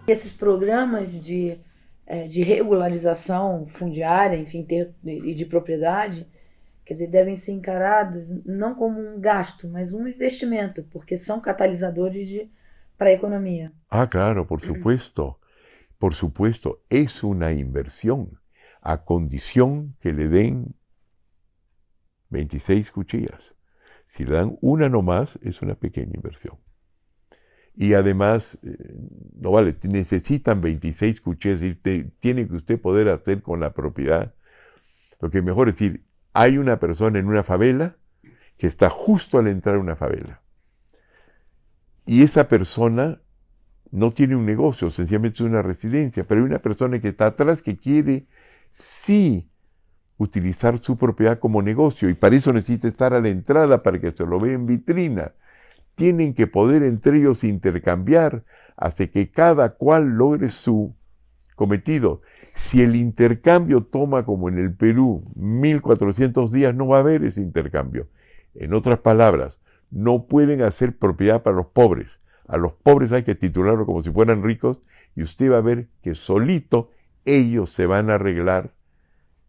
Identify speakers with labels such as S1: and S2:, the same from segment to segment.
S1: Esses programas de regularização fundiária, enfim, e de propriedade, quer dizer, devem ser encarados não como um gasto, mas um investimento, porque são catalisadores para a economia.
S2: Ah, claro, por supuesto. Por supuesto, es una inversión, a condición que le den 26 cuchillas. Si le dan una nomás, es una pequeña inversión. Y además, no vale, necesitan 26 cuchillas y tiene que usted poder hacer con la propiedad. Lo que es mejor es decir, hay una persona en una favela que está justo al entrar a una favela. Y esa persona no tiene un negocio, sencillamente es una residencia, pero hay una persona que está atrás que quiere sí utilizar su propiedad como negocio y para eso necesita estar a la entrada para que se lo vea en vitrina. Tienen que poder entre ellos intercambiar hasta que cada cual logre su cometido. Si el intercambio toma, como en el Perú, 1400 días, no va a haber ese intercambio. En otras palabras, no pueden hacer propiedad para los pobres. A los pobres hay que titularlo como si fueran ricos y usted va a ver que solito ellos se van a arreglar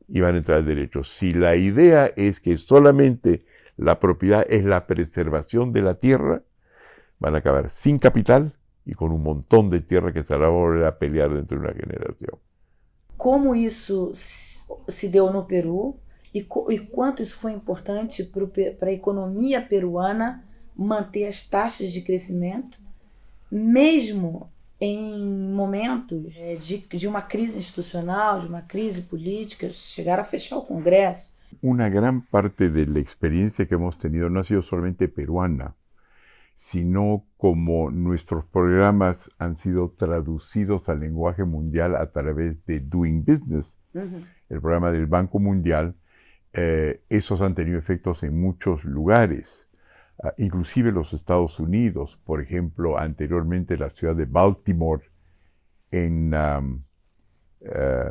S2: y van a entrar al derecho. Si la idea es que solamente la propiedad es la preservación de la tierra, van a acabar sin capital y con un montón de tierra que se la va a volver a pelear dentro de una generación.
S1: Como isso se deu no Peru e quanto isso foi importante para a economia peruana manter as taxas de crescimento, mesmo em momentos de uma crise institucional, de uma crise política, chegaram a fechar o Congresso.
S2: Una gran parte de la experiencia que hemos tenido no ha sido solamente peruana, sino como nuestros programas han sido traducidos al lenguaje mundial a través de Doing Business, el programa del Banco Mundial, esos han tenido efectos en muchos lugares, inclusive los Estados Unidos, por ejemplo, anteriormente la ciudad de Baltimore en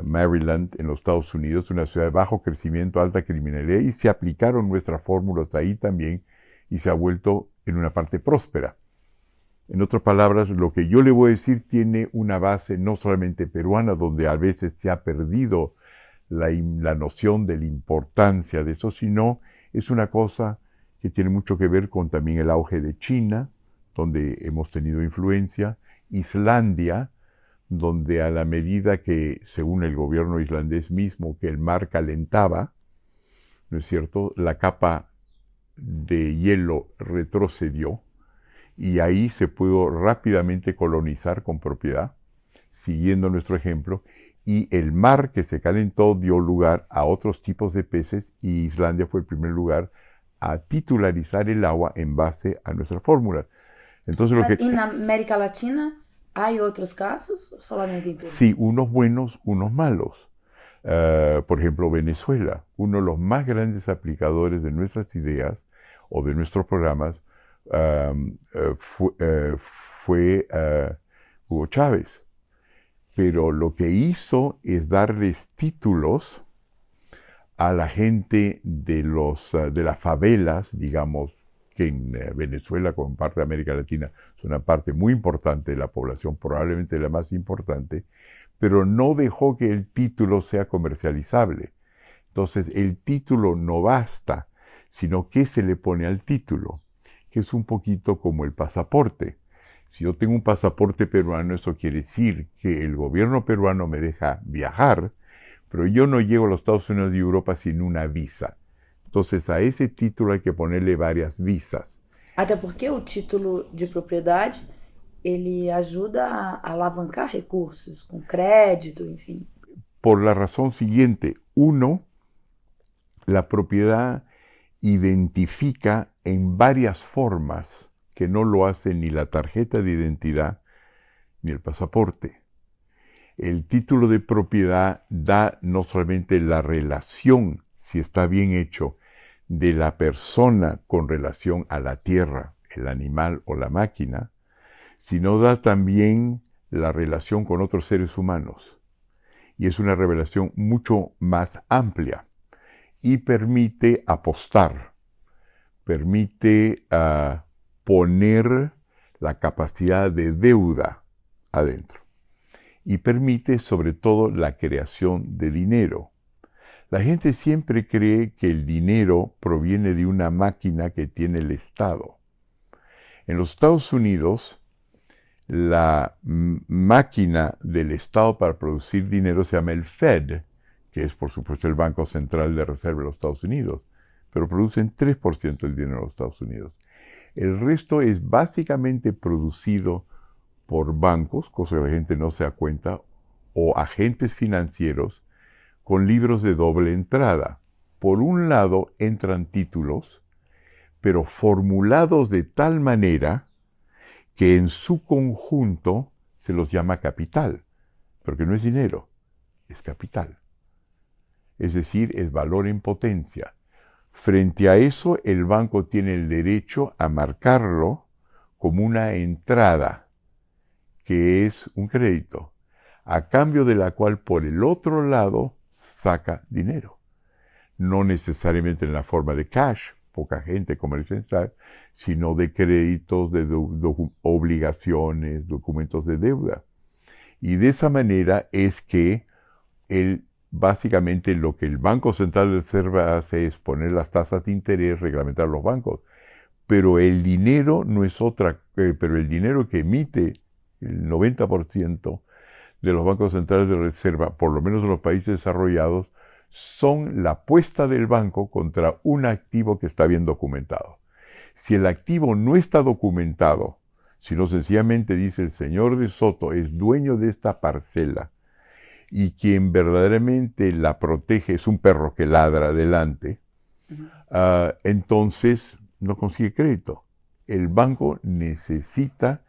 S2: Maryland, en los Estados Unidos, una ciudad de bajo crecimiento, alta criminalidad, y se aplicaron nuestras fórmulas ahí también y se ha vuelto en una parte próspera. En otras palabras, lo que yo le voy a decir tiene una base no solamente peruana, donde a veces se ha perdido la noción de la importancia de eso, sino es una cosa que tiene mucho que ver con también el auge de China, donde hemos tenido influencia, Islandia, donde a la medida que, según el gobierno islandés mismo, que el mar calentaba, ¿no es cierto?, la capa de hielo retrocedió y ahí se pudo rápidamente colonizar con propiedad, siguiendo nuestro ejemplo, y el mar que se calentó dio lugar a otros tipos de peces y Islandia fue el primer lugar a titularizar el agua en base a nuestras fórmulas. Entonces,
S1: Mas en América Latina hay otros casos, solamente en Perú.
S2: Sí, unos buenos, unos malos. Por ejemplo, Venezuela, uno de los más grandes aplicadores de nuestras ideas o de nuestros programas fue Hugo Chávez. Pero lo que hizo es darles títulos a la gente de las favelas, digamos, que en Venezuela, como en parte de América Latina, es una parte muy importante de la población, probablemente la más importante, pero no dejó que el título sea comercializable. Entonces, el título no basta, sino ¿qué se le pone al título? Que es un poquito como el pasaporte. Si yo tengo un pasaporte peruano, eso quiere decir que el gobierno peruano me deja viajar, pero yo no llego a los Estados Unidos y Europa sin una visa. Entonces, a ese título hay que ponerle varias visas.
S1: Até porque o título de propriedade, ele ajuda a alavancar recursos, com crédito, enfim.
S2: Por la razón siguiente, uno, la propiedad identifica en varias formas que no lo hace ni la tarjeta de identidad ni el pasaporte. El título de propiedad da no solamente la relación, si está bien hecho, de la persona con relación a la tierra, el animal o la máquina, sino da también la relación con otros seres humanos. Y es una revelación mucho más amplia y permite apostar, permite poner la capacidad de deuda adentro. y permite sobre todo la creación de dinero. La gente siempre cree que el dinero proviene de una máquina que tiene el Estado. En los Estados Unidos, la máquina del Estado para producir dinero se llama el Fed, que es por supuesto el Banco Central de Reserva de los Estados Unidos, pero producen 3% del dinero de los Estados Unidos. El resto es básicamente producido por bancos, cosa que la gente no se da cuenta, o agentes financieros con libros de doble entrada. Por un lado entran títulos, pero formulados de tal manera que en su conjunto se los llama capital, porque no es dinero, es capital. Es decir, es valor en potencia. Frente a eso, el banco tiene el derecho a marcarlo como una entrada, que es un crédito, a cambio de la cual por el otro lado saca dinero. No necesariamente en la forma de cash, poca gente comercial, sino de créditos, de obligaciones, documentos de deuda. Y de esa manera es que básicamente lo que el Banco Central de Reserva hace es poner las tasas de interés, reglamentar los bancos. Pero el dinero no es pero el dinero que emite el 90% de los bancos centrales de reserva, por lo menos en los países desarrollados, son la apuesta del banco contra un activo que está bien documentado. Si el activo no está documentado, sino sencillamente dice el señor de Soto es dueño de esta parcela y quien verdaderamente la protege es un perro que ladra adelante, entonces no consigue crédito. El banco necesita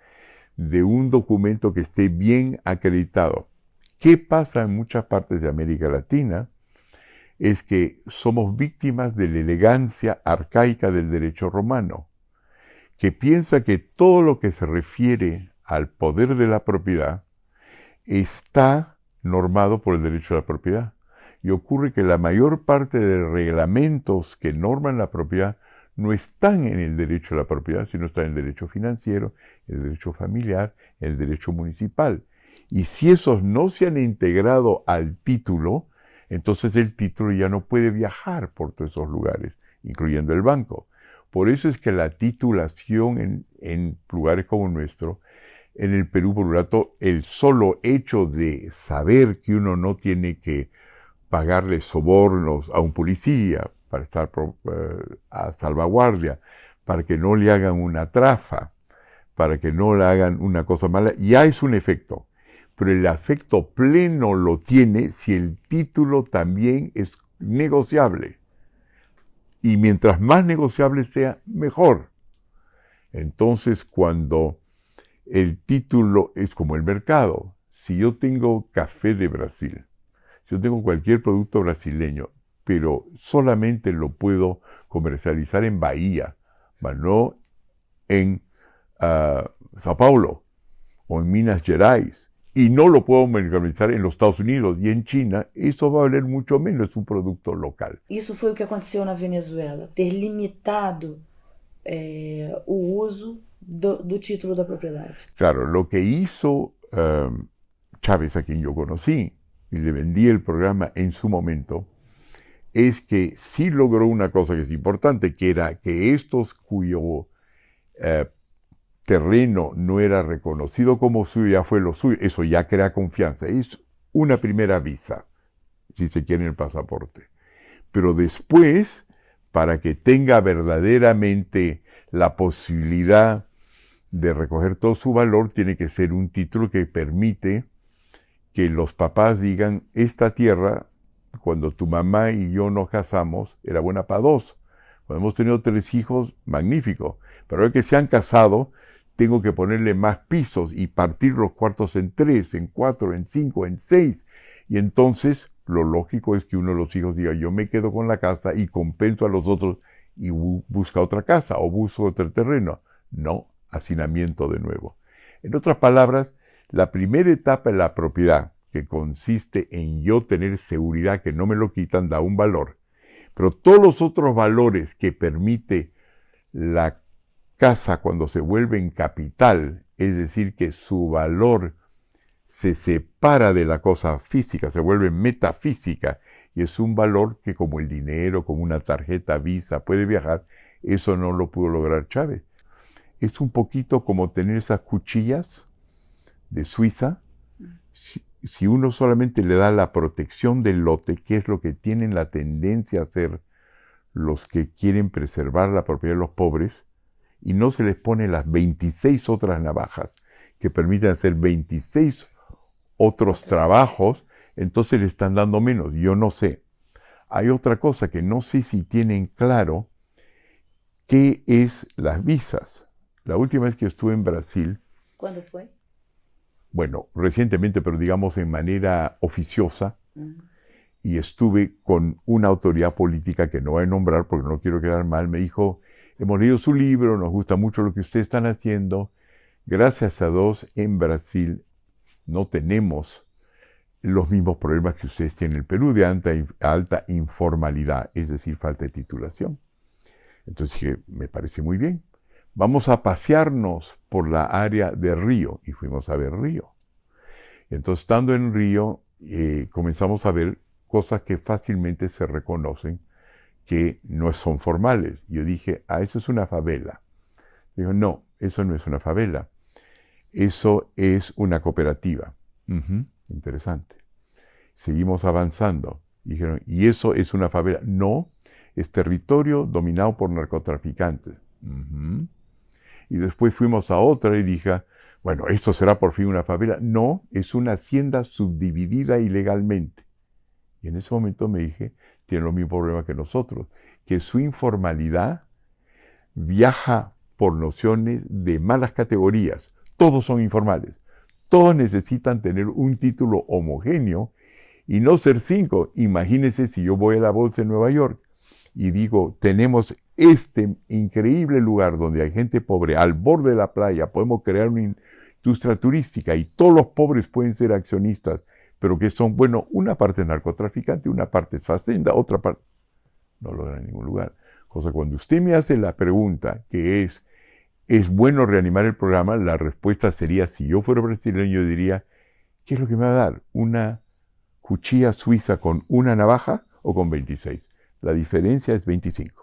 S2: de un documento que esté bien acreditado. ¿Qué pasa en muchas partes de América Latina? Es que somos víctimas de la elegancia arcaica del derecho romano, que piensa que todo lo que se refiere al poder de la propiedad está normado por el derecho a la propiedad. Y ocurre que la mayor parte de reglamentos que norman la propiedad no están en el derecho a la propiedad, sino están en el derecho financiero, el derecho familiar, el derecho municipal. Y si esos no se han integrado al título, entonces el título ya no puede viajar por todos esos lugares, incluyendo el banco. Por eso es que la titulación en lugares como el nuestro, en el Perú, por un lado, el solo hecho de saber que uno no tiene que pagarle sobornos a un policía para estar a salvaguardia, para que no le hagan una trafa, para que no le hagan una cosa mala, ya es un efecto. Pero el efecto pleno lo tiene si el título también es negociable. Y mientras más negociable sea, mejor. Entonces, cuando el título es como el mercado, si yo tengo café de Brasil, si yo tengo cualquier producto brasileño, pero solamente lo puedo comercializar en Bahía, no en Sao Paulo o en Minas Gerais, y no lo puedo comercializar en los Estados Unidos y en China, eso va a valer mucho menos, es un producto local.
S1: Isso foi o que aconteceu na Venezuela, ter limitado o uso do título da propriedade.
S2: Claro, lo que hizo Chávez, a quien yo conocí, y le vendí el programa en su momento, es que sí logró una cosa que es importante, que era que estos cuyo terreno no era reconocido como suyo, ya fue lo suyo, eso ya crea confianza, es una primera visa, si se quiere en el pasaporte. Pero después, para que tenga verdaderamente la posibilidad de recoger todo su valor, tiene que ser un título que permite que los papás digan, esta tierra, cuando tu mamá y yo nos casamos, era buena para dos. Cuando hemos tenido 3 hijos, magnífico. Pero ahora que se han casado, tengo que ponerle más pisos y partir los cuartos en 3, en 4, en 5, en 6. Y entonces, lo lógico es que uno de los hijos diga, yo me quedo con la casa y compenso a los otros y busca otra casa o busca otro terreno. No, hacinamiento de nuevo. En otras palabras, la primera etapa de la propiedad, que consiste en yo tener seguridad que no me lo quitan, da un valor. Pero todos los otros valores que permite la casa cuando se vuelve en capital, es decir, que su valor se separa de la cosa física, se vuelve metafísica, y es un valor que como el dinero, como una tarjeta Visa puede viajar, eso no lo pudo lograr Chávez. Es un poquito como tener esas cuchillas de Suiza. Si uno solamente le da la protección del lote, que es lo que tienen la tendencia a hacer los que quieren preservar la propiedad de los pobres, y no se les pone las 26 otras navajas que permiten hacer 26 otros trabajos, entonces le están dando menos. Yo no sé. Hay otra cosa que no sé si tienen claro, qué es las visas. La última vez que estuve en Brasil...
S1: ¿Cuándo fue?
S2: Bueno, recientemente, pero digamos en manera oficiosa, y estuve con una autoridad política que no voy a nombrar porque no quiero quedar mal. Me dijo, hemos leído su libro, nos gusta mucho lo que ustedes están haciendo. Gracias a Dios, en Brasil no tenemos los mismos problemas que ustedes tienen en el Perú de alta informalidad, es decir, falta de titulación. Entonces dije, me parece muy bien. Vamos a pasearnos por la área de Río, y fuimos a ver Río. Entonces, estando en Río, comenzamos a ver cosas que fácilmente se reconocen que no son formales. Yo dije, eso es una favela. Dijo, no, eso no es una favela. Eso es una cooperativa. Interesante. Seguimos avanzando. Dijeron, ¿y eso es una favela? No, es territorio dominado por narcotraficantes. Y después fuimos a otra y dije, bueno, ¿esto será por fin una favela? No, es una hacienda subdividida ilegalmente. Y en ese momento me dije, tiene los mismos problemas que nosotros, que su informalidad viaja por nociones de malas categorías. Todos son informales. Todos necesitan tener un título homogéneo y no ser 5. Imagínense si yo voy a la bolsa en Nueva York y digo, tenemos este increíble lugar donde hay gente pobre al borde de la playa, podemos crear una industria turística y todos los pobres pueden ser accionistas, pero que son, bueno, una parte es narcotraficante, una parte es fazenda, otra parte no logra en ningún lugar. Cosa cuando usted me hace la pregunta que ¿es bueno reanimar el programa? La respuesta sería, si yo fuera brasileño, yo diría, ¿qué es lo que me va a dar? ¿Una cuchilla suiza con una navaja o con 26? La diferencia es 25.